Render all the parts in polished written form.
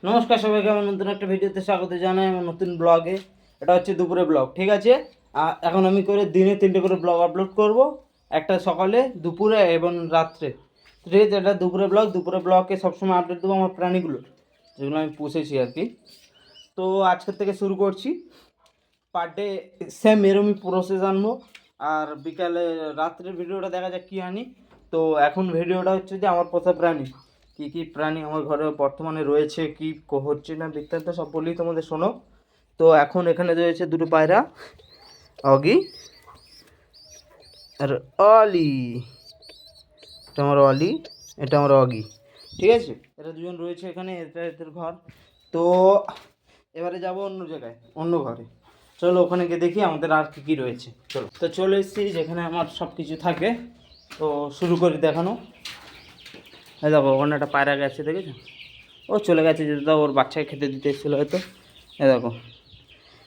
নমস্কার সবাইকে, আমার নতুন একটা ভিডিওতে স্বাগত জানাই। আমার নতুন ব্লগে, এটা হচ্ছে দুপুরে ব্লগ, ঠিক আছে। এখন আমি করে দিনে 3টে করে ব্লগ আপলোড করব, একটা সকালে, দুপুরে এবং রাত্রে, ঠিক আছে। এটা দুপুরে ব্লগ। দুপুরে ব্লগে সবসময় আপডেট দেবো আমার প্রাণীগুলোর, যেগুলো আমি পুষেছি আর কি। তো আজকের থেকে শুরু করছি। পার ডে সেম এরমই প্রসেস আনবো, আর বিকালে রাত্রের ভিডিওটা দেখা যাক কী আনি। তো এখন ভিডিওটা হচ্ছে যে আমার পোষা প্রাণী, কী কী প্রাণী আমার ঘরে বর্তমানে রয়েছে, কী হচ্ছে না বৃত্তান্ত সব বলি তোমাদের, শোনো। তো এখন এখানে রয়েছে দুটো পায়রা, অগি আর অলি। এটা আমার অলি, এটা আমার অগি, ঠিক আছে। এরা দুজন রয়েছে এখানে, এটা এদের ঘর। তো এবারে যাব অন্য জায়গায়, অন্য ঘরে। চলো ওখানে গিয়ে দেখি আমাদের আর কী কী রয়েছে। চলো, তো চলে এসেছি যেখানে আমার সব কিছু থাকে। তো শুরু করি দেখানো। এই দেখো, ওখানে একটা পায়রা গেছে, দেখেছো? ও চলে গেছে, যেতে দাও, ওর বাচ্চাকে খেতে দিতে এসেছিলো হয়তো। এই দেখো,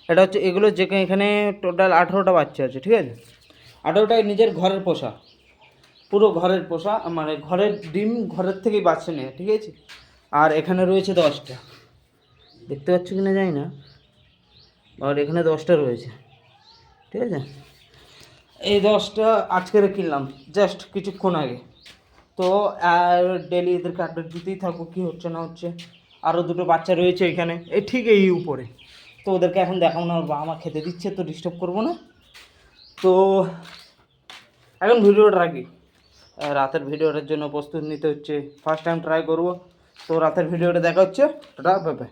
এটা হচ্ছে এগুলো যেখানে এখানে টোটাল 18টা বাচ্চা আছে, ঠিক আছে। 18টাই নিজের ঘরের পোষা, পুরো ঘরের পোষা, মানে ঘরের ডিম ঘরের থেকেই বাচ্চা নেয়, ঠিক আছে। আর এখানে রয়েছে 10টা, দেখতে পাচ্ছ কি না জানি না, আর এখানে 10টা রয়েছে, ঠিক আছে। এই 10টা আজকের কিনলাম, জাস্ট কিছুক্ষণ আগে। তো আর ডেলি এদেরকে আপডেট দিতেই থাকবো কী হচ্ছে না হচ্ছে। আরও দুটো বাচ্চা রয়েছে এখানে, এই ঠিক এই উপরে। তো ওদেরকে এখন দেখাবো না, ওর বাবা মা খেতে দিচ্ছে, তো ডিস্টার্ব করবো না। তো এখন ভিডিওটা রাখি। রাতের ভিডিওটার জন্য প্রস্তুত নিতে হচ্ছে, ফার্স্ট টাইম ট্রাই করবো। তো রাতের ভিডিওটা দেখা হচ্ছে, টাটা, বাই বাই।